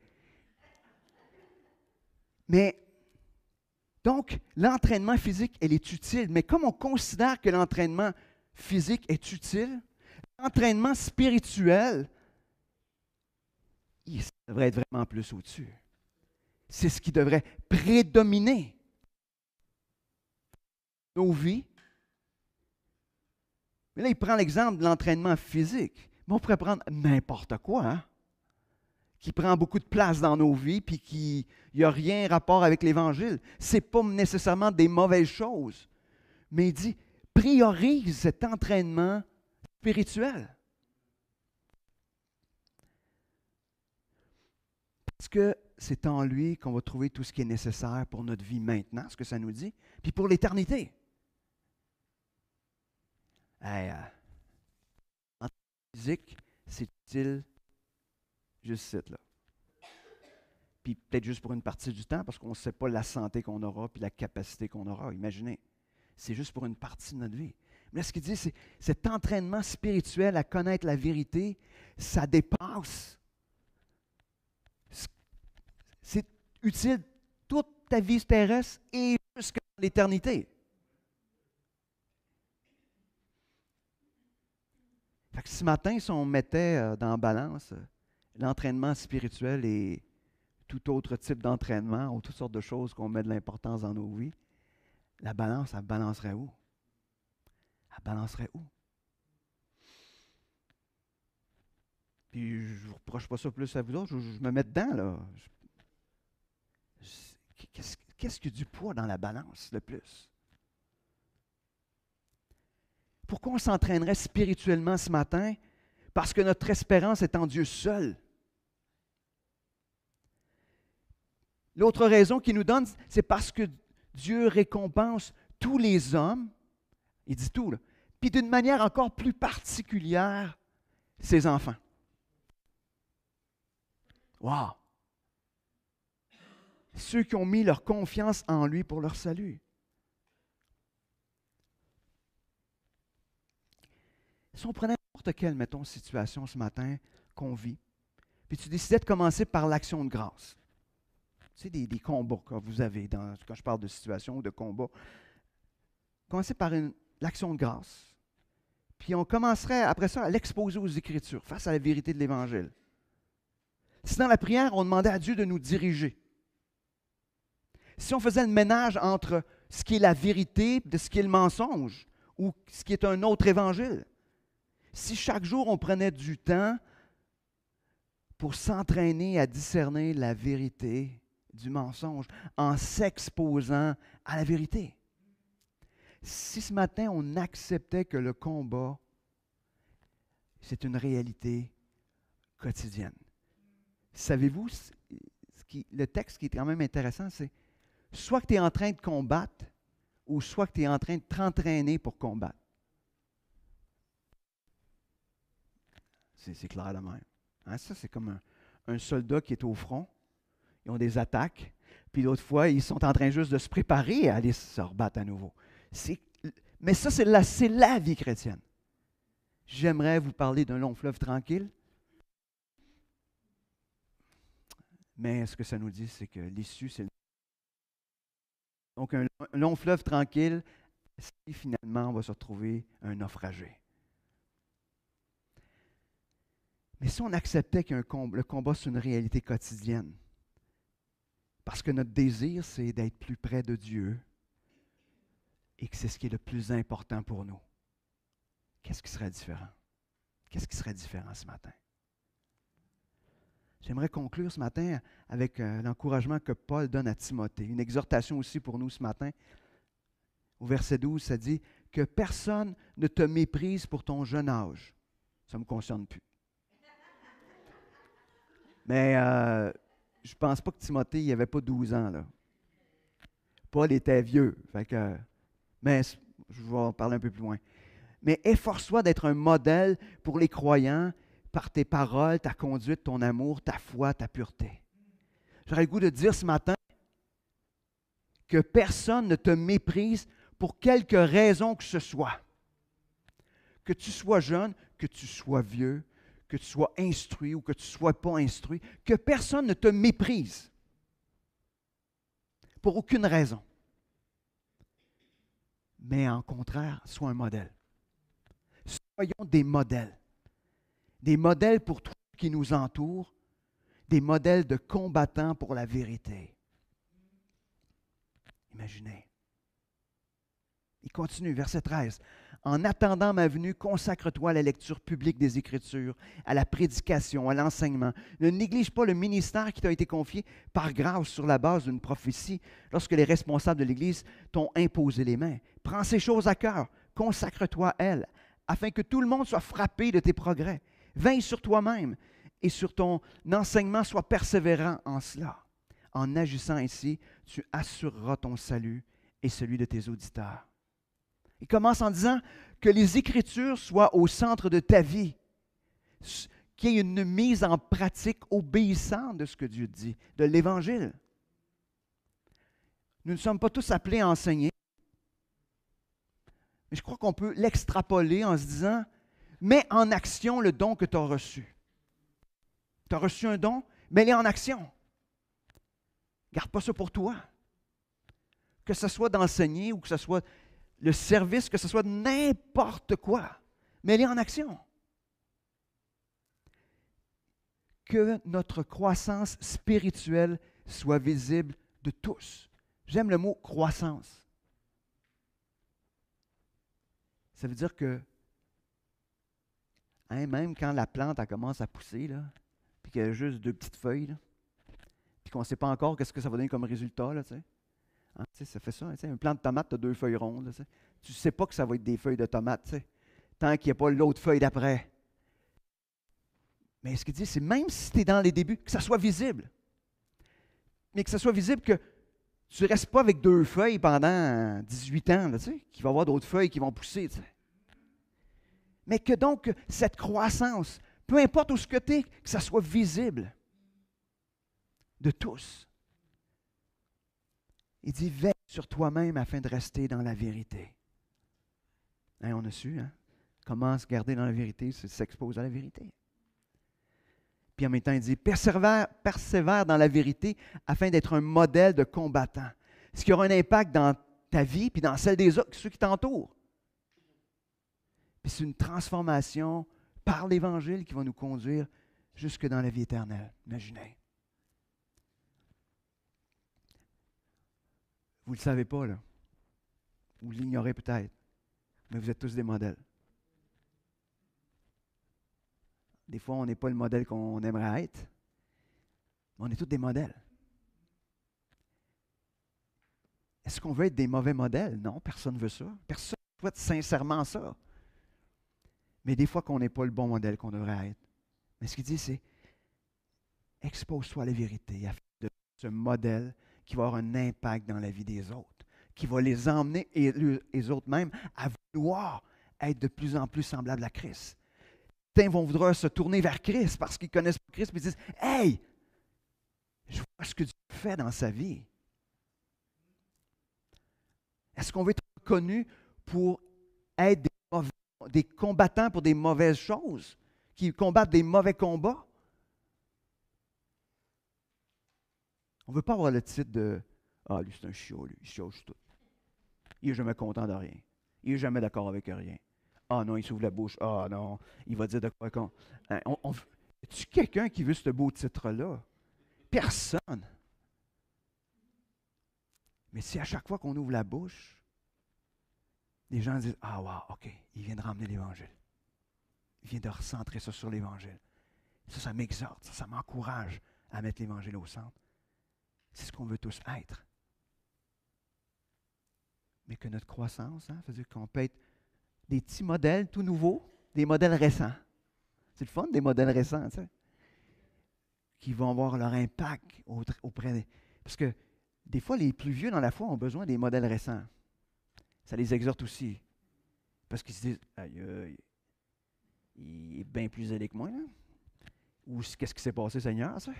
[SPEAKER 1] Mais... Donc, l'entraînement physique, elle est utile, mais comme on considère que l'entraînement physique est utile, l'entraînement spirituel, il devrait être vraiment plus au-dessus. C'est ce qui devrait prédominer nos vies. Mais là, il prend l'exemple de l'entraînement physique. Mais on pourrait prendre n'importe quoi, hein? Qui prend beaucoup de place dans nos vies, puis qui n'y a rien rapport avec l'Évangile. Ce n'est pas nécessairement des mauvaises choses. Mais il dit, priorise cet entraînement spirituel. Parce que c'est en lui qu'on va trouver tout ce qui est nécessaire pour notre vie maintenant, ce que ça nous dit, puis pour l'éternité. En physique, c'est utile juste cette là. Puis peut-être juste pour une partie du temps, parce qu'on ne sait pas la santé qu'on aura puis la capacité qu'on aura. Imaginez, c'est juste pour une partie de notre vie. Mais là, ce qu'il dit, c'est cet entraînement spirituel à connaître la vérité, ça dépasse. C'est utile toute ta vie terrestre et jusqu'à l'éternité. Fait que ce matin, si on mettait dans la balance l'entraînement spirituel et tout autre type d'entraînement ou toutes sortes de choses qu'on met de l'importance dans nos vies, la balance, elle balancerait où? Elle balancerait où? Puis je ne vous reproche pas ça plus à vous autres, je me mets dedans, là. Qu'est-ce qui a du poids dans la balance, le plus? Pourquoi on s'entraînerait spirituellement ce matin? Parce que notre espérance est en Dieu seul. L'autre raison qu'il nous donne, c'est parce que Dieu récompense tous les hommes, il dit tout, là, puis d'une manière encore plus particulière, ses enfants. Wow! Ceux qui ont mis leur confiance en lui pour leur salut. Si on prenait n'importe quelle, mettons, situation ce matin qu'on vit, puis tu décidais de commencer par l'action de grâce. Tu sais, des combats que vous avez, quand je parle de situation ou de combat. Commencez par l'action de grâce. Puis on commencerait après ça à l'exposer aux Écritures, face à la vérité de l'Évangile. Si dans la prière, on demandait à Dieu de nous diriger. Si on faisait le ménage entre ce qui est la vérité de ce qui est le mensonge, ou ce qui est un autre Évangile. Si chaque jour on prenait du temps pour s'entraîner à discerner la vérité du mensonge en s'exposant à la vérité. Si ce matin on acceptait que le combat, c'est une réalité quotidienne. Savez-vous, le texte qui est quand même intéressant, c'est soit que tu es en train de combattre ou soit que tu es en train de t'entraîner pour combattre. C'est clair de même. Hein, ça, c'est comme un soldat qui est au front. ils ont des attaques, puis d'autres fois, ils sont en train juste de se préparer à aller se rebattre à nouveau. Mais ça, c'est la vie chrétienne. J'aimerais vous parler d'un long fleuve tranquille, mais ce que ça nous dit, c'est que l'issue, c'est... Donc, un long fleuve tranquille, si finalement, on va se retrouver un naufragé. Mais si on acceptait que le combat, c'est une réalité quotidienne, parce que notre désir, c'est d'être plus près de Dieu, et que c'est ce qui est le plus important pour nous, qu'est-ce qui serait différent? Qu'est-ce qui serait différent ce matin? J'aimerais conclure ce matin avec l'encouragement que Paul donne à Timothée. Une exhortation aussi pour nous ce matin. Au verset 12, ça dit « Que personne ne te méprise pour ton jeune âge. » Ça ne me concerne plus. Mais je ne pense pas que Timothée, il n'avait pas 12 ans, là. Paul était vieux. Mais je vais en parler un peu plus loin. Mais efforce-toi d'être un modèle pour les croyants par tes paroles, ta conduite, ton amour, ta foi, ta pureté. J'aurais le goût de dire ce matin que personne ne te méprise pour quelque raison que ce soit. Que tu sois jeune, que tu sois vieux, que tu sois instruit ou que tu ne sois pas instruit, que personne ne te méprise pour aucune raison. Mais en contraire, sois un modèle. Soyons des modèles. Des modèles pour tout ce qui nous entoure, des modèles de combattants pour la vérité. Imaginez. Il continue, verset 13. En attendant ma venue, consacre-toi à la lecture publique des Écritures, à la prédication, à l'enseignement. Ne néglige pas le ministère qui t'a été confié par grâce sur la base d'une prophétie lorsque les responsables de l'Église t'ont imposé les mains. Prends ces choses à cœur, consacre-toi à elles, afin que tout le monde soit frappé de tes progrès. Veille sur toi-même et sur ton enseignement, sois persévérant en cela. En agissant ainsi, tu assureras ton salut et celui de tes auditeurs. Il commence en disant que les Écritures soient au centre de ta vie, qu'il y ait une mise en pratique obéissante de ce que Dieu dit, de l'Évangile. Nous ne sommes pas tous appelés à enseigner, mais je crois qu'on peut l'extrapoler en se disant, mets en action le don que tu as reçu. Tu as reçu un don, mets-le en action. Garde pas ça pour toi. Que ce soit d'enseigner ou que ce soit le service, que ce soit n'importe quoi, mets-le en action. Que notre croissance spirituelle soit visible de tous. J'aime le mot croissance. Ça veut dire que même quand la plante elle commence à pousser, là, puis qu'il y a juste 2 petites feuilles, là, puis qu'on ne sait pas encore qu'est-ce que ça va donner comme résultat, là, tu sais. Hein, ça fait ça. Hein, un plant de tomate, tu as 2 feuilles rondes. Là, tu ne sais pas que ça va être des feuilles de tomate, tu sais, tant qu'il n'y a pas l'autre feuille d'après. Mais ce qu'il dit, c'est même si tu es dans les débuts, que ça soit visible. Mais que ça soit visible que tu ne restes pas avec 2 feuilles pendant 18 ans, là, tu sais, qu'il va y avoir d'autres feuilles qui vont pousser. Tu sais. Mais que donc cette croissance, peu importe où ce que tu es, que ça soit visible de tous. Il dit, veille sur toi-même afin de rester dans la vérité. Hein, on a su, hein? Comment se garder dans la vérité, c'est s'exposer à la vérité. Puis en même temps, il dit, persévère dans la vérité afin d'être un modèle de combattant. Ce qui aura un impact dans ta vie puis dans celle des autres, ceux qui t'entourent. Puis c'est une transformation par l'Évangile qui va nous conduire jusque dans la vie éternelle. Imaginez. Vous ne le savez pas, là. Vous l'ignorez peut-être. Mais vous êtes tous des modèles. Des fois, on n'est pas le modèle qu'on aimerait être. Mais on est tous des modèles. Est-ce qu'on veut être des mauvais modèles? Non, personne ne veut ça. Personne ne souhaite sincèrement ça. Mais des fois qu'on n'est pas le bon modèle qu'on devrait être. Mais ce qu'il dit, c'est expose-toi à la vérité afin de ce modèle qui va avoir un impact dans la vie des autres, qui va les emmener, et les autres même, à vouloir être de plus en plus semblables à Christ. Certains vont vouloir se tourner vers Christ parce qu'ils connaissent Christ et ils disent « Hey, Je vois ce que Dieu fait dans sa vie. Est-ce qu'on veut être reconnu pour être des combattants pour des mauvaises choses, qui combattent des mauvais combats? On ne veut pas avoir le titre de Ah, lui, c'est un chiot, lui, il chiot tout. Il n'est jamais content de rien. Il n'est jamais d'accord avec rien. Ah non, il s'ouvre la bouche. Ah non, il va dire de quoi qu'on. Hein, est-ce quelqu'un qui veut ce beau titre-là? Personne. Mais si à chaque fois qu'on ouvre la bouche, les gens disent Ah, wow, OK, il vient de ramener l'Évangile. Il vient de recentrer ça sur l'Évangile. Ça m'exhorte, ça m'encourage à mettre l'Évangile au centre. C'est ce qu'on veut tous être. Mais que notre croissance, fait dire qu'on peut être des petits modèles tout nouveaux, des modèles récents. C'est le fun, des modèles récents, tu sais, qui vont avoir leur impact auprès des. Parce que des fois, les plus vieux dans la foi ont besoin des modèles récents. Ça les exhorte aussi. Parce qu'ils se disent Aïe, il est bien plus zélé que moi. Là. Ou qu'est-ce qui s'est passé, Seigneur? Ça?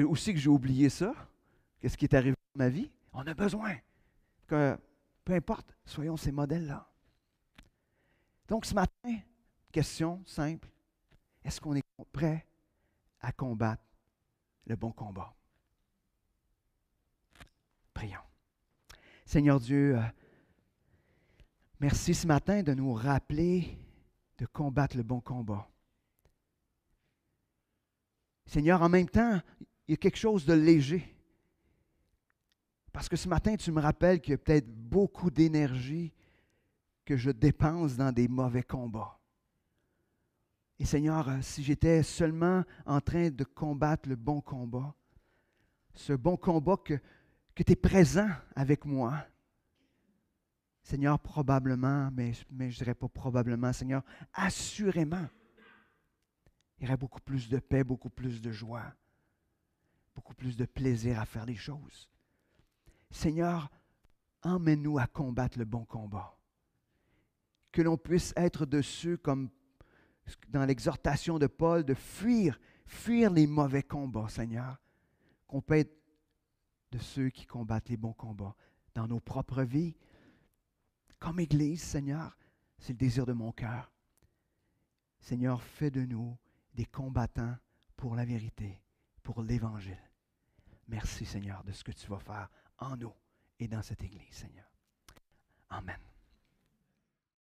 [SPEAKER 1] Où c'est que j'ai oublié ça? Qu'est-ce qui est arrivé dans ma vie? On a besoin que, peu importe, soyons ces modèles-là. Donc, ce matin, question simple. Est-ce qu'on est prêt à combattre le bon combat? Prions. Seigneur Dieu, merci ce matin de nous rappeler de combattre le bon combat. Seigneur, en même temps, il y a quelque chose de léger. Parce que ce matin, tu me rappelles qu'il y a peut-être beaucoup d'énergie que je dépense dans des mauvais combats. Et Seigneur, si j'étais seulement en train de combattre le bon combat, ce bon combat que tu es présent avec moi, Seigneur, probablement, mais je ne dirais pas probablement, Seigneur, assurément, il y aurait beaucoup plus de paix, beaucoup plus de joie, beaucoup plus de plaisir à faire les choses. Seigneur, emmène-nous à combattre le bon combat. Que l'on puisse être de ceux, comme dans l'exhortation de Paul, de fuir les mauvais combats, Seigneur. Qu'on peut être de ceux qui combattent les bons combats dans nos propres vies. Comme Église, Seigneur, c'est le désir de mon cœur. Seigneur, fais de nous des combattants pour la vérité, pour l'Évangile. Merci, Seigneur, de ce que tu vas faire en nous et dans cette Église, Seigneur. Amen.